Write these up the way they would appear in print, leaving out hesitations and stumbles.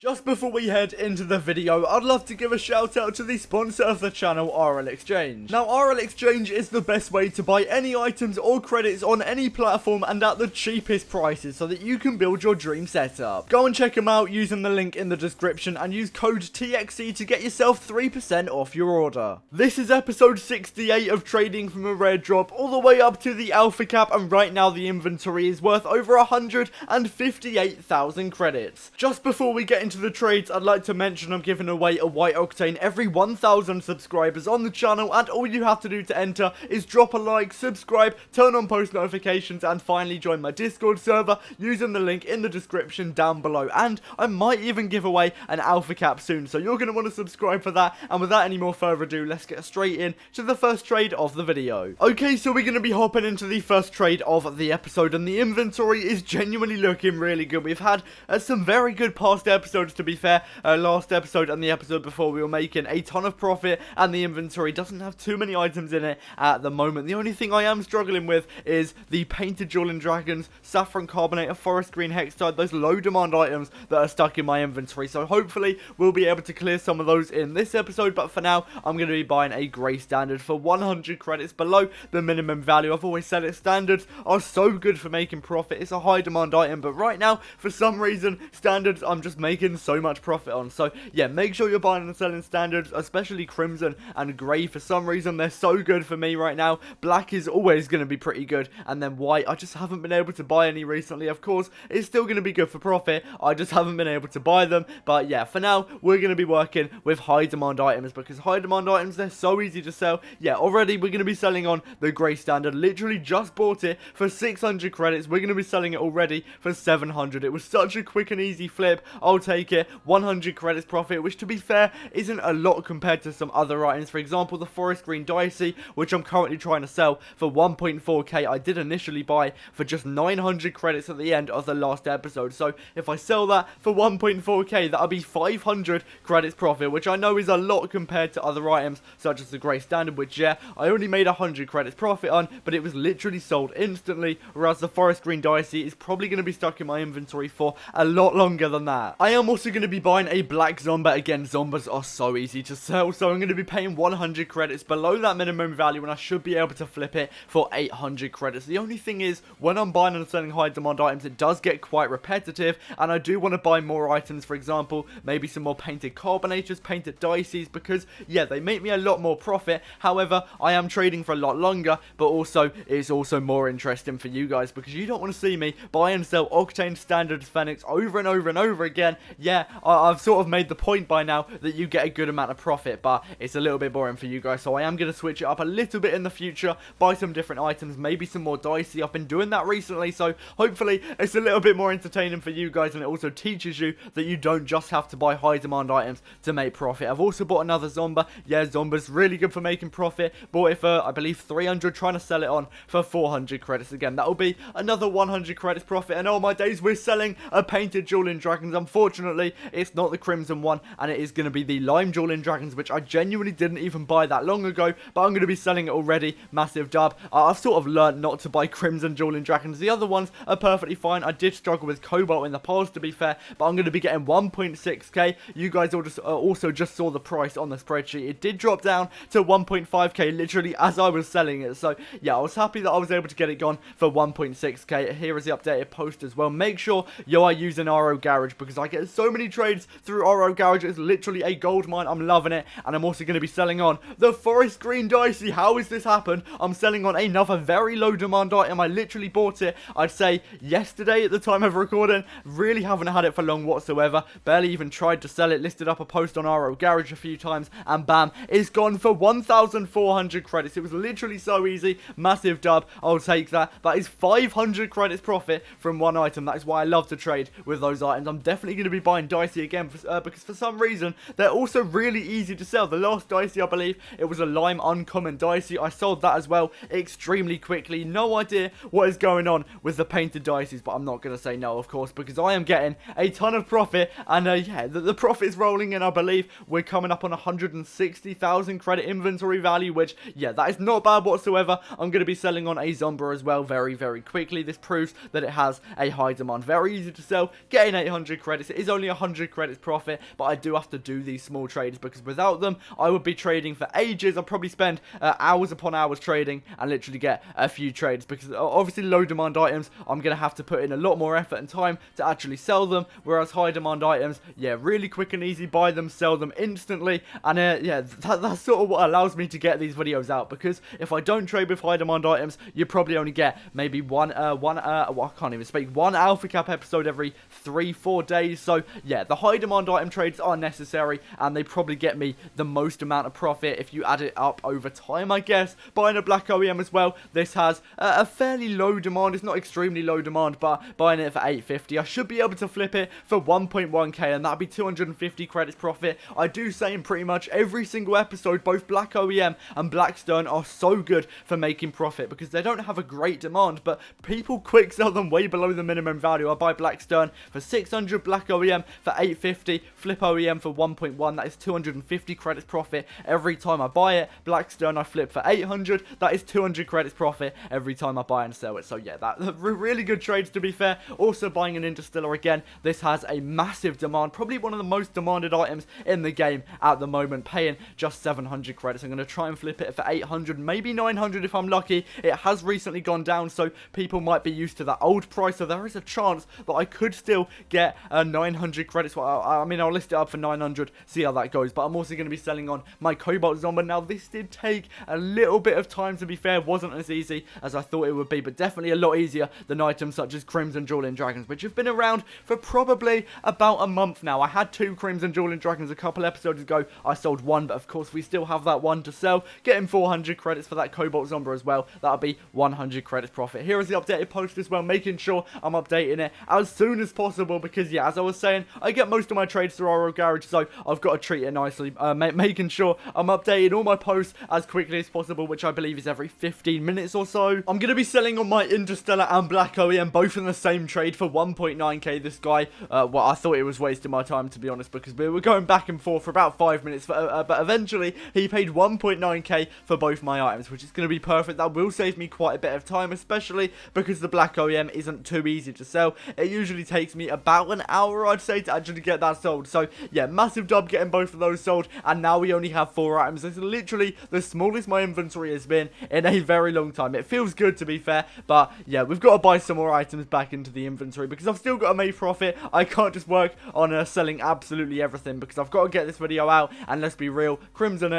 Just before we head into the video, I'd love to give a shout out to the sponsor of the channel, RL Exchange. Now, RL Exchange is the best way to buy any items or credits on any platform and at the cheapest prices so that you can build your dream setup. Go and check them out using the link in the description and use code TXC to get yourself 3% off your order. This is episode 68 of trading from a rare drop all the way up to the alpha cap, and right now the inventory is worth over 158,000 credits. Just before we get into the trades, I'd like to mention I'm giving away a white octane every 1,000 subscribers on the channel, and all you have to do to enter is drop a like, subscribe, turn on post notifications, and finally join my Discord server using the link in the description down below. And I might even give away an alpha cap soon, so you're going to want to subscribe for that. And without any more further ado, let's get straight in to the first trade of the video. Okay, so we're going to be hopping into the first trade of the episode, and the inventory is genuinely looking really good. We've had some very good past episodes, to be fair. Last episode and the episode before, we were making a ton of profit, and the inventory doesn't have too many items in it at the moment. The only thing I am struggling with is the painted Dueling Dragons, Saffron Carbonator, Forest Green Hextide, those low demand items that are stuck in my inventory. So hopefully we'll be able to clear some of those in this episode, but for now I'm going to be buying a grey standard for 100 credits below the minimum value. I've always said it, standards are so good for making profit. It's a high demand item, but right now for some reason standards I'm just making so much profit on. So yeah, make sure you're buying and selling standards, especially crimson and grey. For some reason they're so good for me right now. Black is always going to be pretty good, and then white, I just haven't been able to buy any recently. Of course it's still going to be good for profit, I just haven't been able to buy them. But yeah, for now we're going to be working with high demand items, because high demand items, they're so easy to sell. Yeah, already we're going to be selling on the grey standard. Literally just bought it for 600 credits. We're going to be selling it already for 700. It was such a quick and easy flip. I'll take it. 100 credits profit, which to be fair isn't a lot compared to some other items. For example, the Forest Green Dicey, which I'm currently trying to sell for 1.4k, I did initially buy for just 900 credits at the end of the last episode. So if I sell that for 1.4k, that'll be 500 credits profit, which I know is a lot compared to other items such as the grey standard, which yeah, I only made 100 credits profit on, but it was literally sold instantly, whereas the Forest Green Dicey is probably going to be stuck in my inventory for a lot longer than that. I am also going to be buying a black Zomba. Again, Zombas are so easy to sell, so I'm going to be paying 100 credits below that minimum value, and I should be able to flip it for 800 credits. The only thing is, when I'm buying and selling high demand items, it does get quite repetitive, and I do want to buy more items. For example, maybe some more painted Carbonators, painted Dices, because yeah, they make me a lot more profit. However, I am trading for a lot longer, but also it's also more interesting for you guys, because you don't want to see me buy and sell Octane Standard Phoenix over and over and over again. Yeah, I've sort of made the point by now that you get a good amount of profit, but it's a little bit boring for you guys, so I am going to switch it up a little bit in the future, buy some different items, maybe some more Dicey. I've been doing that recently, so hopefully it's a little bit more entertaining for you guys, and it also teaches you that you don't just have to buy high demand items to make profit. I've also bought another Zomba. Yeah, Zomba's really good for making profit. Bought it for, I believe, 300, trying to sell it on for 400 credits. Again, that will be another 100 credits profit, and oh my days, we're selling a painted Dueling Dragons. Unfortunately, it's not the crimson one, and it is going to be the lime Dueling Dragons, which I genuinely didn't even buy that long ago, but I'm going to be selling it already. Massive dub. I've sort of learned not to buy crimson Dueling Dragons. The other ones are perfectly fine. I did struggle with Cobalt in the past, to be fair, but I'm going to be getting 1.6k. You guys also just saw the price on the spreadsheet. It did drop down to 1.5k literally as I was selling it, so yeah, I was happy that I was able to get it gone for 1.6k. Here is the updated post as well. Make sure you are using RO Garage, because I get so many trades through RO Garage. It's literally a gold mine. I'm loving it, and I'm also going to be selling on the Forest Green Dicey. How has this happened? I'm selling on another very low demand item. I literally bought it, I'd say, yesterday at the time of recording. Really haven't had it for long whatsoever. Barely even tried to sell it. Listed up a post on RO Garage a few times, and bam, it's gone for 1,400 credits. It was literally so easy. Massive dub. I'll take that. That is 500 credits profit from one item. That is why I love to trade with those items. I'm definitely going to be buying Dicey again, because for some reason they're also really easy to sell. The last Dicey, I believe it was a lime uncommon Dicey. I sold that as well extremely quickly. No idea what is going on with the painted Dices, but I'm not going to say no, of course, because I am getting a ton of profit, and yeah, the profit is rolling in. I believe we're coming up on 160,000 credit inventory value, which yeah, that is not bad whatsoever. I'm going to be selling on a Zomba as well very quickly. This proves that it has a high demand. Very easy to sell, getting 800 credits. It is is only 100 credits profit, but I do have to do these small trades because without them, I would be trading for ages. I'll probably spend hours upon hours trading and literally get a few trades because obviously low demand items, I'm going to have to put in a lot more effort and time to actually sell them, whereas high demand items, yeah, really quick and easy, buy them, sell them instantly, and yeah, that's sort of what allows me to get these videos out, because if I don't trade with high demand items, you probably only get maybe one I can't even speak, one alpha cap episode every 3-4 days. So yeah, the high demand item trades are necessary, and they probably get me the most amount of profit if you add it up over time, I guess. Buying a black OEM as well, this has a fairly low demand. It's not extremely low demand, but buying it for 850, I should be able to flip it for 1.1k, and that'd be 250 credits profit. I do say in pretty much every single episode, both black OEM and black stern are so good for making profit because they don't have a great demand, but people quick sell them way below the minimum value. I buy black stern for 600, black OEM for 850, flip OEM for 1.1. That is 250 credits profit every time I buy it. Black stern I flip for 800. That is 200 credits profit every time I buy and sell it. So yeah, that really good trades, to be fair. Also buying an Interstellar again. This has a massive demand, probably one of the most demanded items in the game at the moment, paying just 700 credits. I'm going to try and flip it for 800, maybe 900 if I'm lucky. It has recently gone down, so people might be used to that old price, so there is a chance that I could still get 900 credits. Well, I mean, I'll list it up for 900, see how that goes, but I'm also going to be selling on my Cobalt Zombie. Now, this did take a little bit of time, to be fair. It wasn't as easy as I thought it would be, but definitely a lot easier than items such as Crimson Dueling Dragons, which have been around for probably about a month now. I had 2 Crimson Dueling Dragons a couple episodes ago. I sold 1, but of course we still have that 1 to sell. Getting 400 credits for that Cobalt Zombie as well. That'll be 100 credits profit. Here is the updated post as well, making sure I'm updating it as soon as possible because, yeah, as I was saying, I get most of my trades through RL Garage, so I've got to treat it nicely, making sure I'm updating all my posts as quickly as possible, which I believe is every 15 minutes or so. I'm going to be selling on my Interstellar and Black OEM, both in the same trade for 1.9k. This guy, well, I thought it was wasting my time, to be honest, because we were going back and forth for about 5 minutes, but eventually he paid 1.9k for both my items, which is going to be perfect. That will save me quite a bit of time, especially because the Black OEM isn't too easy to sell. It usually takes me about an hour, I'd say, to actually get that sold. So yeah, massive dub getting both of those sold, and now we only have 4 items. This is literally the smallest my inventory has been in a very long time. It feels good, to be fair, but yeah, we've got to buy some more items back into the inventory because I've still got to make profit. I can't just work on selling absolutely everything because I've got to get this video out, and let's be real, Crimson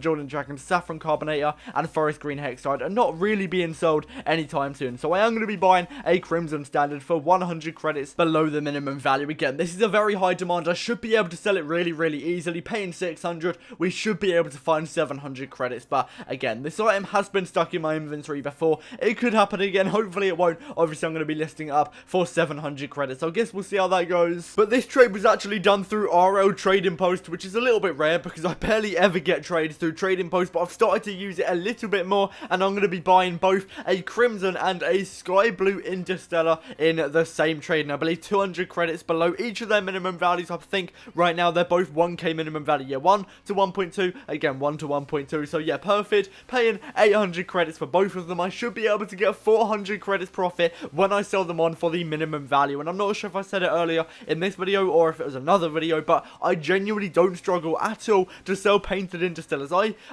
Dueling Dragons, Saffron Carbonator, and Forest Green Hextide are not really being sold anytime soon. So I am going to be buying a Crimson Standard for 100 credits below the minimum value. Again, this is a very high demand. I should be able to sell it really easily. Paying 600, we should be able to find 700 credits. But again, this item has been stuck in my inventory before. It could happen again. Hopefully it won't. Obviously, I'm going to be listing it up for 700 credits. So I guess we'll see how that goes. But this trade was actually done through RL Trading Post, which is a little bit rare because I barely ever get trades through Trading Post, but I've started to use it a little bit more, and I'm going to be buying both a Crimson and a Sky Blue Interstellar in the same trade, and I believe 200 credits below each of their minimum values. I think right now they're both 1k minimum value. Yeah, 1 to 1.2, again 1 to 1.2, so yeah, perfect. Paying 800 credits for both of them. I should be able to get 400 credits profit when I sell them on for the minimum value, and I'm not sure if I said it earlier in this video or if it was another video, but I genuinely don't struggle at all to sell painted Interstellars.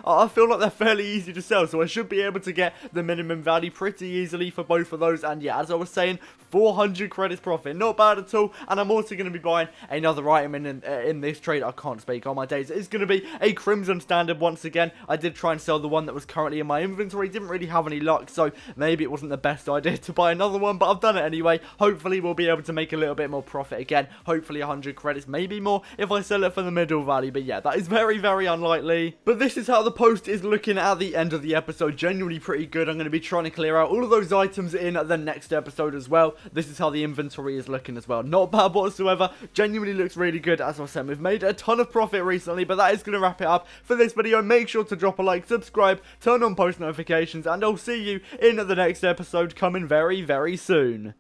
I feel like they're fairly easy to sell, so I should be able to get the minimum value pretty easily for both of those. And yeah, as I was saying, 400 credits profit, not bad at all. And I'm also going to be buying another item in this trade. I can't speak on my days. It's going to be a Crimson Standard once again. I did try and sell the one that was currently in my inventory, didn't really have any luck, so maybe it wasn't the best idea to buy another one, but I've done it anyway. Hopefully we'll be able to make a little bit more profit again. Hopefully 100 credits, maybe more if I sell it for the middle value, but yeah, that is very unlikely. But this is how the post is looking at the end of the episode. Genuinely pretty good. I'm going to be trying to clear out all of those items in the next episode as well. This is how the inventory is looking as well. Not bad whatsoever. Genuinely looks really good. As I said, we've made a ton of profit recently, but that is going to wrap it up for this video. Make sure to drop a like, subscribe, turn on post notifications, and I'll see you in the next episode coming very soon.